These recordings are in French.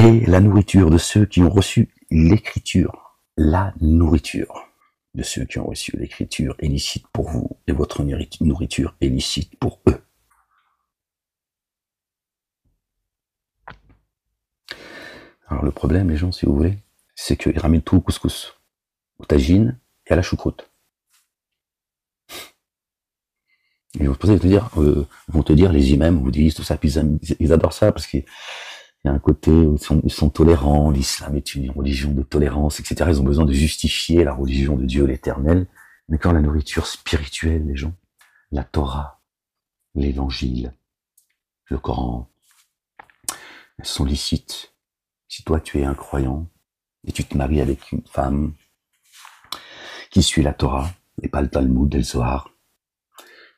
Et la nourriture de ceux qui ont reçu l'écriture, la nourriture de ceux qui ont reçu l'écriture est licite pour vous, et votre nourriture est licite pour eux. Alors le problème, les gens, si vous voulez, c'est qu'ils ramènent tout au couscous, au tagine et à la choucroute. Ils vont te dire, les imams vous disent tout ça, puis ils adorent ça parce qu'il y a un côté où ils sont tolérants, l'islam est une religion de tolérance, etc. Ils ont besoin de justifier la religion de Dieu l'éternel. Mais quand la nourriture spirituelle, les gens, la Torah, l'évangile, le Coran, elles sont licites. Si toi tu es un croyant et tu te maries avec une femme qui suit la Torah et pas le Talmud et le Zohar,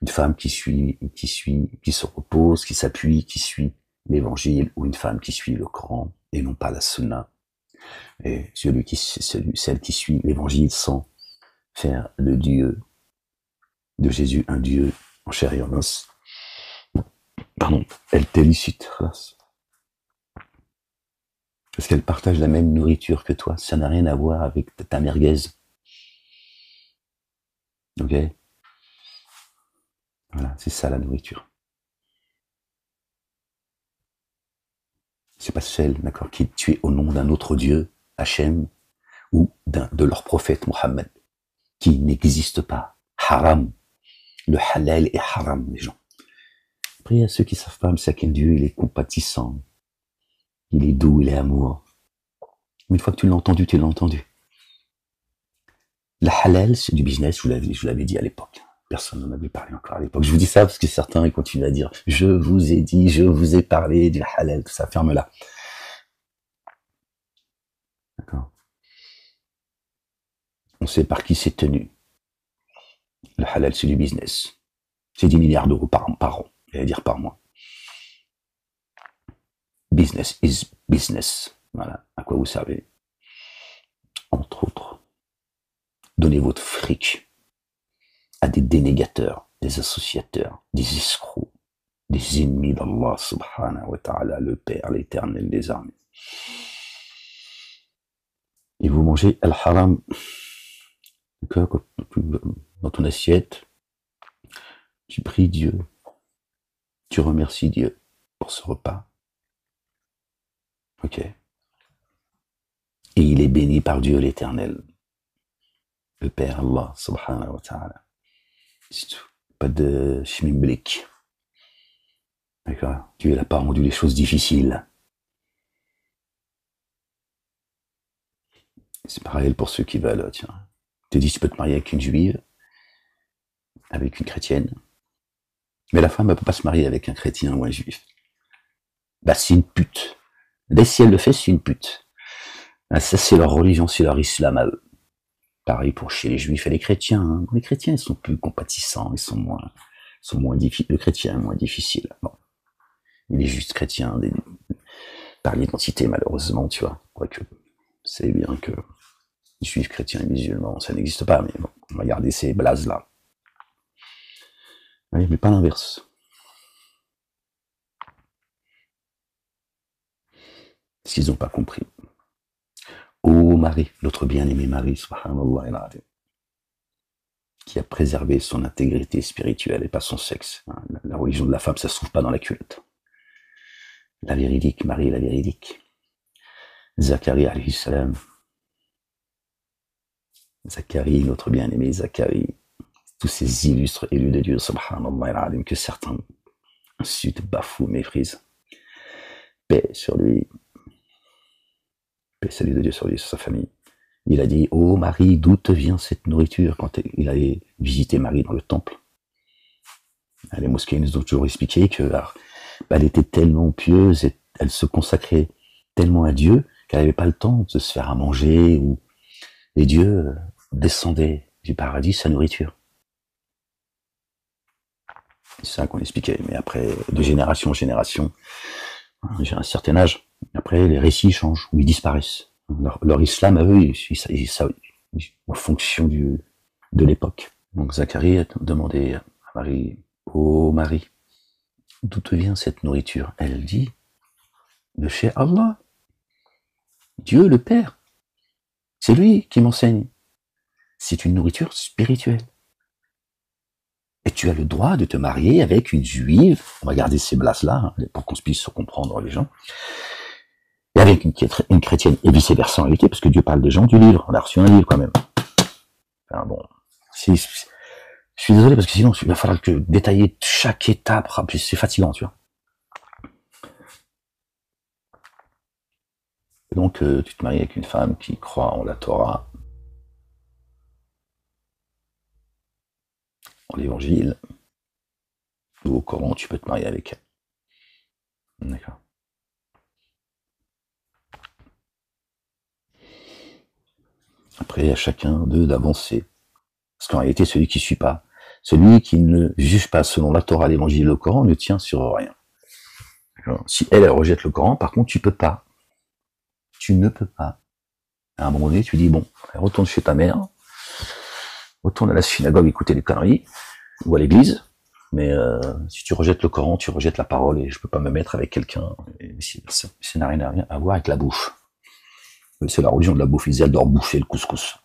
une femme qui se repose, qui s'appuie, qui suit l'évangile, ou une femme qui suit le Coran et non pas la Sunna, et celle qui suit l'évangile sans faire le Dieu de Jésus un Dieu en chair et en os, pardon, elle t'élicite, parce qu'elle partage la même nourriture que toi. Ça n'a rien à voir avec ta merguez. Ok? Voilà, c'est ça la nourriture. C'est pas celle, d'accord, qui est tuée au nom d'un autre Dieu, Hachem, ou de leur prophète Mohammed, qui n'existe pas. Haram. Le halal est haram, les gens. Après, il y a ceux qui savent pas, mais Dieu, il est compatissant. Il est doux, il est amour. Mais une fois que tu l'as entendu, tu l'as entendu. La halal, c'est du business, je vous l'avais dit à l'époque. Personne n'en avait parlé encore à l'époque. Je vous dis ça parce que certains ils continuent à dire « Je vous ai dit, je vous ai parlé du halal », tout ça, ferme-la. D'accord. On sait par qui c'est tenu. Le halal, c'est du business. C'est 10 milliards d'euros par an, j'allais dire par mois. Business is business. Voilà, à quoi vous servez. Entre autres, donnez votre fric à des dénégateurs, des associateurs, des escrocs, des ennemis d'Allah subhanahu wa ta'ala, le Père, l'éternel des armées. Et vous mangez al-haram dans ton assiette, tu pries Dieu, tu remercies Dieu pour ce repas. Ok. Et il est béni par Dieu l'éternel, le Père Allah subhanahu wa ta'ala. C'est tout. Pas de schmimblik. D'accord. Dieu n'a pas rendu les choses difficiles. C'est pareil pour ceux qui veulent, tiens. Tu te dis, tu peux te marier avec une juive, avec une chrétienne, mais la femme ne peut pas se marier avec un chrétien ou un juif. Bah, c'est une pute. Dès si elle le fait, c'est une pute. Bah, ça, c'est leur religion, c'est leur islam à eux. Pareil pour chez les juifs et les chrétiens. Hein. Les chrétiens, ils sont plus compatissants, ils sont moins difficiles. Le chrétien est moins difficile. Bon. Il est juste chrétien, par l'identité, malheureusement, tu vois. Quoique, c'est bien que juifs, chrétiens et musulmans, ça n'existe pas, mais bon, on va garder ces blazes-là. Oui, mais pas l'inverse. Parce qu'ils n'ont pas compris. Ô Marie, notre bien-aimé Marie, subhanallah, qui a préservé son intégrité spirituelle et pas son sexe. La religion de la femme, ça se trouve pas dans la culotte. La véridique, Marie, la véridique. Zacharie, alayhi salam. Zacharie, notre bien-aimé Zacharie. Tous ces illustres élus de Dieu, subhanallah, que certains insultent, bafouent, méprisent. Paix sur lui. Paix, salut de Dieu sur lui, sur sa famille. Il a dit, ô Marie, d'où te vient cette nourriture quand il allait visiter Marie dans le temple. Les mosquées nous ont toujours expliqué que elle était tellement pieuse et elle se consacrait tellement à Dieu qu'elle n'avait pas le temps de se faire à manger et Dieu descendait du paradis sa nourriture. C'est ça qu'on expliquait. Mais après, de génération en génération, j'ai un certain âge. Après, les récits changent ou ils disparaissent. Leur islam à eux, en fonction de l'époque. Donc Zacharie a demandé à Marie, ô Marie, d'où te vient cette nourriture? Elle dit, de chez Allah. Dieu le Père. C'est lui qui m'enseigne. C'est une nourriture spirituelle. Et tu as le droit de te marier avec une juive, on va garder ces blases-là, hein, pour qu'on puisse se comprendre les gens, et avec une chrétienne, et vice-versa en réalité, parce que Dieu parle des gens du livre, on a reçu un livre quand même. Enfin bon, je suis désolé, parce que sinon, il va falloir que détailler chaque étape, c'est fatigant, tu vois. Et donc, tu te maries avec une femme qui croit en la Torah, en l'évangile, ou au Coran, tu peux te marier avec elle. D'accord. Après, à chacun d'eux d'avancer. Parce qu'en réalité, celui qui suit pas, celui qui ne juge pas selon la Torah, l'évangile et le Coran, ne tient sur rien. Si elle rejette le Coran, par contre, tu peux pas. Tu ne peux pas. À un moment donné, tu dis, bon, retourne chez ta mère, retourne à la synagogue écouter des conneries, ou à l'église, mais si tu rejettes le Coran, tu rejettes la parole, et je peux pas me mettre avec quelqu'un, ça n'a rien à voir avec la bouffe. C'est la religion de la bouffe, ils adorent bouffer le couscous.